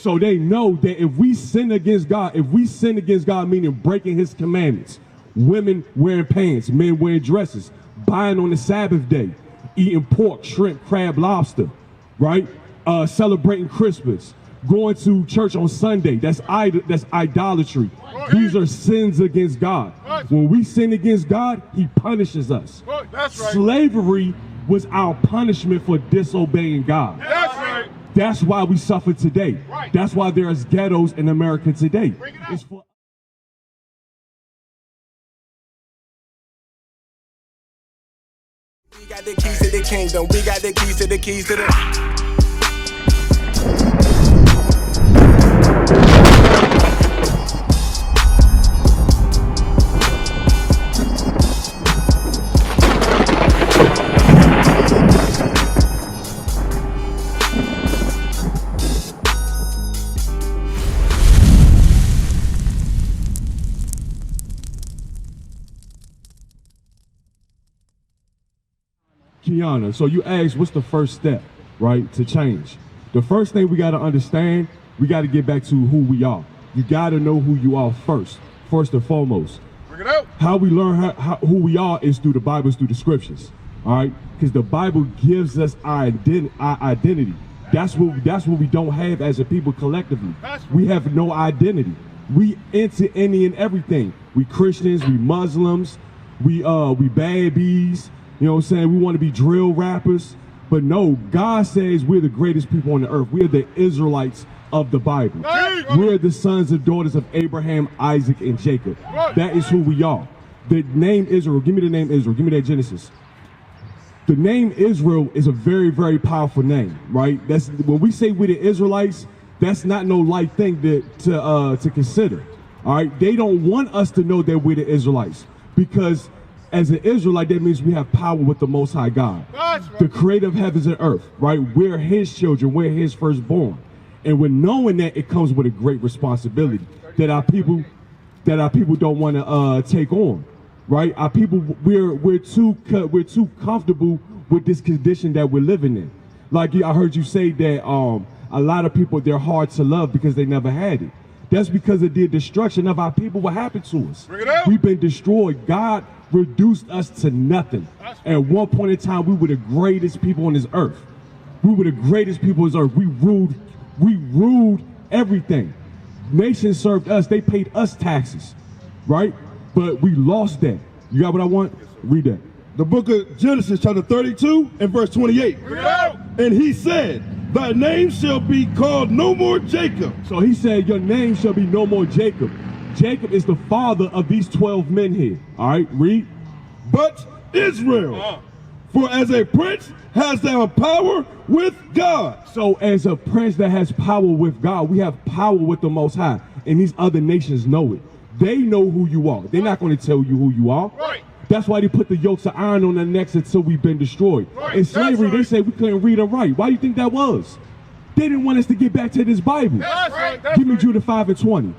So they know that if we sin against God, meaning breaking his commandments, women wearing pants, men wearing dresses, buying on the Sabbath day, eating pork, shrimp, crab, lobster, right? Celebrating Christmas, going to church on Sunday, that's idolatry. These are sins against God. When we sin against God, he punishes us. That's right. Slavery was our punishment for disobeying God. That's right. That's why we suffer today. Right. That's why there's ghettos in America today. It's for We got the keys to the kingdom. We got the keys to the Kiana, so you asked what's the first step, right, to change? The first thing we got to understand, we got to get back to who we are. You got to know who you are first and foremost. Bring it out. How we learn who we are is through the Bible, through the scriptures, all right? Because the Bible gives us our identity. That's what we don't have as a people collectively. We have no identity. We into any and everything. We Christians, we Muslims, we bad bees. You know what I'm saying? We want to be drill rappers. But no, God says we're the greatest people on the earth. We're the Israelites of the Bible. We're the sons and daughters of Abraham, Isaac, and Jacob. That is who we are. The name Israel, give me the name Israel. Give me that Genesis. The name Israel is a very, very powerful name, right? That's when we say we're the Israelites, that's not no light thing to consider. All right? They don't want us to know that we're the Israelites because as an Israelite, that means we have power with the Most High God, the creator of heavens and earth, right? We're his children, we're his firstborn. And with knowing that, it comes with a great responsibility that our people don't want to take on, right? Our people, we're too comfortable with this condition that we're living in. Like I heard you say that a lot of people, they're hard to love because they never had it. That's because of the destruction of our people. What happened to us? We've been destroyed. God reduced us to nothing. At one point in time, we were the greatest people on this earth. We were the greatest people on this earth. We ruled everything. Nations served us. They paid us taxes, right? But we lost that. You got what I want? Read that. The book of Genesis, chapter 32 and verse 28. And he said, thy name shall be called no more Jacob. So he said, your name shall be no more Jacob. Jacob is the father of these 12 men here. All right, read. But Israel, for as a prince has thou power with God. So as a prince that has power with God, we have power with the Most High. And these other nations know it. They know who you are. They're not going to tell you who you are. Right. That's why they put the yokes of iron on their necks until we've been destroyed. Right. In slavery, they said we couldn't read or write. Why do you think that was? They didn't want us to get back to this Bible. That's right. Give me Judah 5 and 20.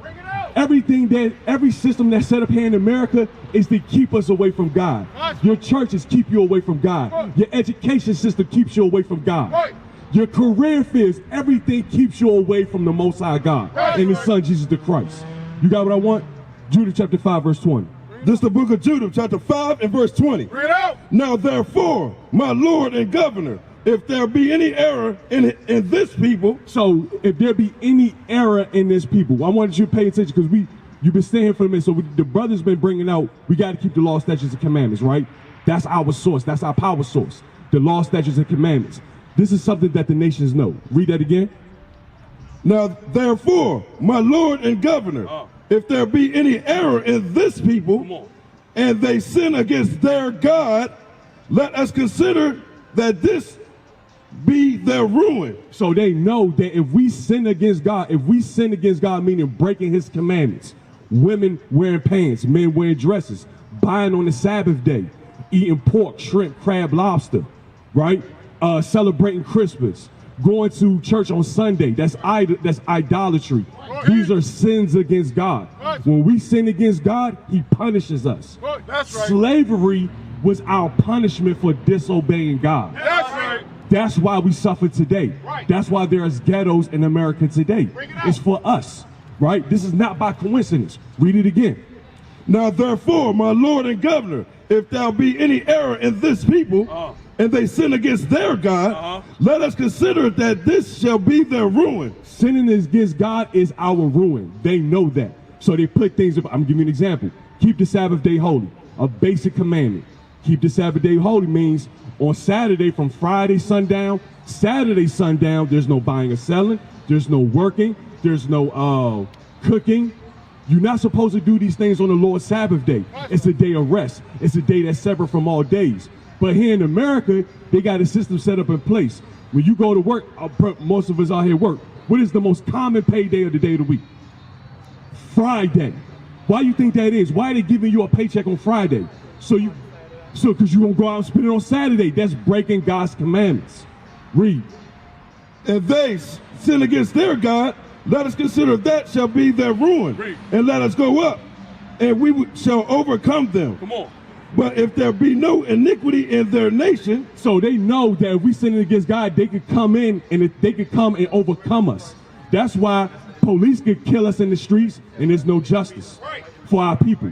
Every system that's set up here in America is to keep us away from God. Your churches keep you away from God. Your education system keeps you away from God. Your career fields, everything keeps you away from the Most High God and His Son Jesus the Christ. You got what I want? Judah chapter 5 verse 20. This is the book of Judah chapter 5 and verse 20. Now therefore, my Lord and Governor, if there be any error in this people. So if there be any error in this people, I wanted you to pay attention because you've been staying for a minute. So the brother's been bringing out, we got to keep the law, statutes, and commandments, right? That's our source. That's our power source. The law, statutes, and commandments. This is something that the nations know. Read that again. Now therefore, my Lord and Governor, if there be any error in this people, and they sin against their God, let us consider that this be their ruin. So they know that if we sin against God, meaning breaking his commandments, women wearing pants, men wearing dresses, buying on the Sabbath day, eating pork, shrimp, crab, lobster, right? Celebrating Christmas, going to church on Sunday, that's idolatry. These are sins against God. When we sin against God, he punishes us. That's right. Slavery was our punishment for disobeying God. That's right. That's why we suffer today. That's why there's ghettos in America today. It's for us, right? This is not by coincidence. Read it again. Now therefore, my Lord and Governor, if there be any error in this people, and they sin against their God, let us consider that this shall be their ruin. Sinning against God is our ruin. They know that. So they put things up. I'm giving you an example. Keep the Sabbath day holy. A basic commandment. Keep the Sabbath day holy means on Saturday from Friday sundown, Saturday sundown, there's no buying or selling. There's no working. There's no cooking. You're not supposed to do these things on the Lord's Sabbath day. It's a day of rest. It's a day that's separate from all days. But here in America, they got a system set up in place. When you go to work, most of us out here work. What is the most common pay day of the day of the week? Friday. Why do you think that is? Why are they giving you a paycheck on Friday? Because you won't go out and spend it on Saturday. That's breaking God's commandments. Read. And they sin against their God, let us consider that shall be their ruin. Read. And let us go up, and we shall overcome them. Come on. But if there be no iniquity in their nation, so they know that if we sin against God, they could come in and they could come and overcome us. That's why police could kill us in the streets and there's no justice for our people.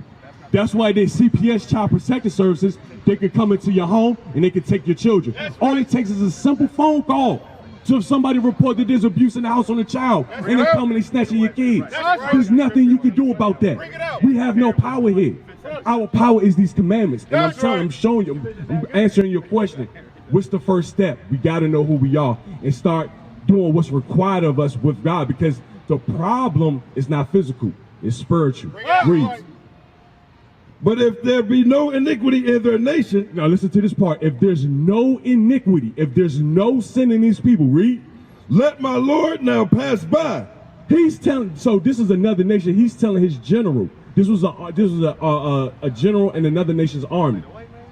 That's why they CPS, Child Protective Services, they could come into your home and they could take your children. All it takes is a simple phone call to somebody report that there's abuse in the house on a child, and they come and they snatching your kids. There's nothing you can do about that. We have no power here. Our power is these commandments. And I'm showing you, I'm answering your question. What's the first step? We got to know who we are and start doing what's required of us with God, because the problem is not physical, it's spiritual. Read. But if there be no iniquity in their nation. Now listen to this part. If there's no iniquity, if there's no sin in these people, read. Let my Lord now pass by. He's telling, so this is another nation. He's telling his general. This was a general in another nation's army.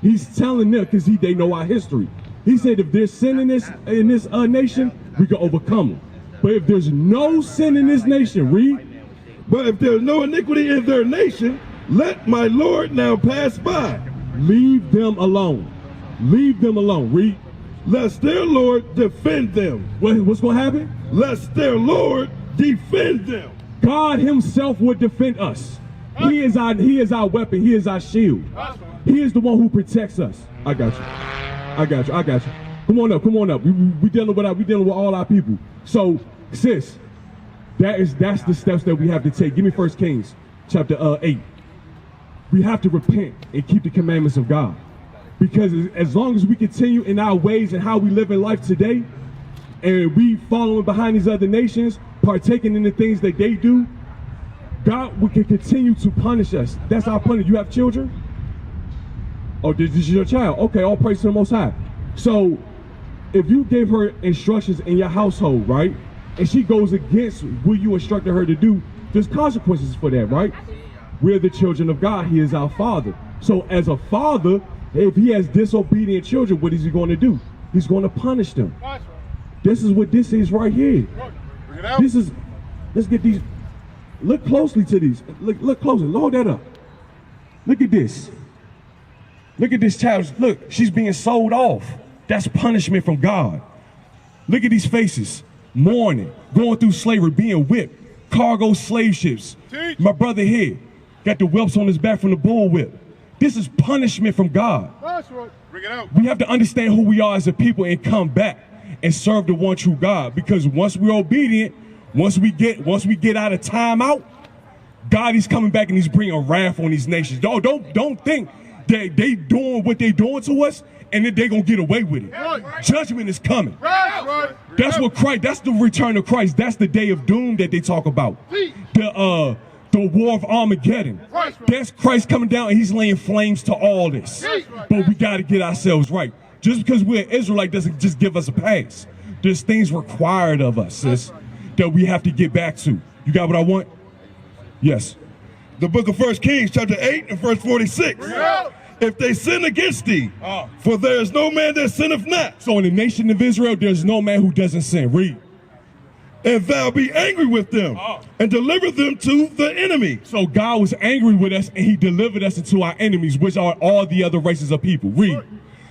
He's telling them, because they know our history. He said if there's sin in this nation, we can overcome them. But if there's no sin in this nation, read. But if there's no iniquity in their nation, let my Lord now pass by. Leave them alone. Leave them alone. Read. Lest their Lord defend them. What's going to happen? Lest their Lord defend them. God himself would defend us. He is our weapon. He is our shield. He is the one who protects us. I got you. I got you. I got you. Come on up. Come on up. We dealing with all our people. So, sis, that's the steps that we have to take. Give me 1 Kings chapter 8. We have to repent and keep the commandments of God. Because as long as we continue in our ways and how we live in life today, and we following behind these other nations, partaking in the things that they do, God can continue to punish us. That's our punishment. You have children? Oh, this is your child. Okay, all praise to the Most High. So, if you gave her instructions in your household, right, and she goes against what you instructed her to do, there's consequences for that, right? We're the children of God. He is our Father. So, as a father, if he has disobedient children, what is he going to do? He's going to punish them. This is what this is right here. This is, let's get these, look closely to these. Look closely, load that up. Look at this. Look at this child. Look, she's being sold off. That's punishment from God. Look at these faces. Mourning, going through slavery, being whipped, cargo slave ships. My brother here got the whelps on his back from the bullwhip. This is punishment from God. Bring it out. We have to understand who we are as a people and come back and serve the one true God. Because once we're obedient, once we get out of timeout, God is coming back and he's bringing wrath on these nations. Don't think that they doing what they doing to us and then they're gonna get away with it. Judgment is coming. That's what Christ. That's the return of Christ. That's the day of doom that they talk about. The war of Armageddon. That's Christ coming down and he's laying flames to all this. But we got to get ourselves right. Just because we're an Israelite doesn't just give us a pass. There's things required of us, sis, that we have to get back to. You got what I want? Yes. The book of 1 Kings chapter 8 and verse 46. If they sin against thee, for there is no man that sinneth not. So in the nation of Israel, there's no man who doesn't sin. Read. And thou be angry with them and deliver them to the enemy. So God was angry with us and he delivered us into our enemies, which are all the other races of people. Read.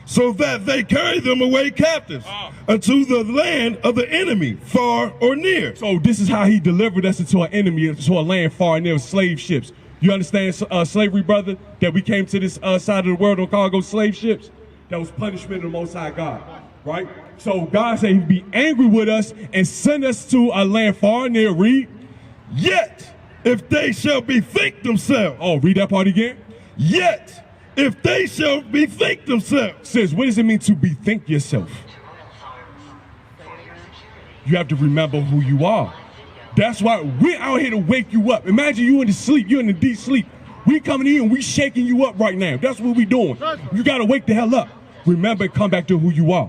so that they carry them away captives unto the land of the enemy, far or near. So this is how he delivered us into an enemy, into a land far and near, slave ships. You understand slavery, brother? That we came to this side of the world on cargo slave ships? That was punishment of the Most High God, right? So God said he'd be angry with us and send us to a land far and near. Read. Yet, if they shall bethink themselves. Oh, read that part again. Yet, if they shall bethink themselves. Sis, what does it mean to bethink yourself? You have to remember who you are. That's why we're out here to wake you up. Imagine you in the sleep, you're in the deep sleep. We coming in and we shaking you up right now. That's what we doing. You gotta wake the hell up. Remember and come back to who you are.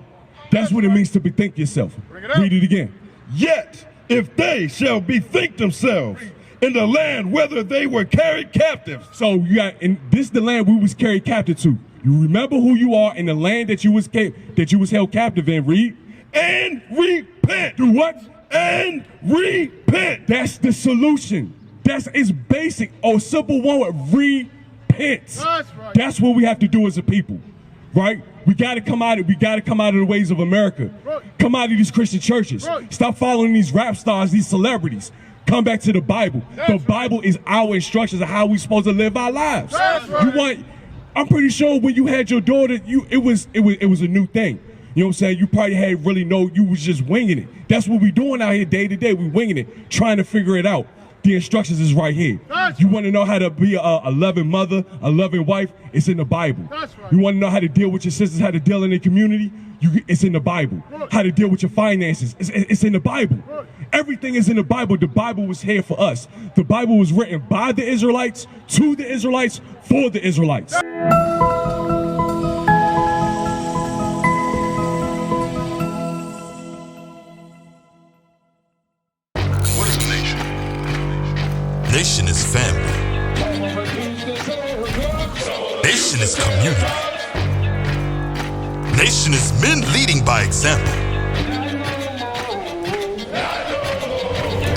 That's what it means to bethink yourself. Read it again. Yet, if they shall bethink themselves in the land whether they were carried captive. So you got, and this is the land we was carried captive to. You remember who you are in the land that you was held captive in. Read. And repent. Do what? And repent. That's the solution. It's basic. Oh, simple one word. Repent. That's right. That's what we have to do as a people, right? We got to come out of the ways of America. Right. Come out of these Christian churches. Right. Stop following these rap stars, these celebrities. Come back to the Bible. The Bible is our instructions of how we're supposed to live our lives. Right. I'm pretty sure when you had your daughter, it was a new thing. You know what I'm saying? You probably had really you was just winging it. That's what we doing out here day to day. We winging it, trying to figure it out. The instructions is right here. You want to know how to be a loving mother, a loving wife? It's in the Bible. You want to know how to deal with your sisters, how to deal in the community? It's in the Bible. How to deal with your finances? It's in the Bible. Everything is in the Bible. The Bible was here for us. The Bible was written by the Israelites, to the Israelites, for the Israelites. Nation is family. Nation is community. Nation is men leading by example.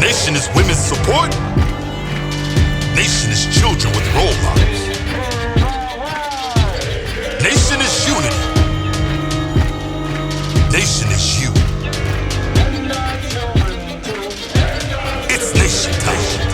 Nation is women's support. Nation is children with role models. Nation is unity. Nation is you. It's nation time.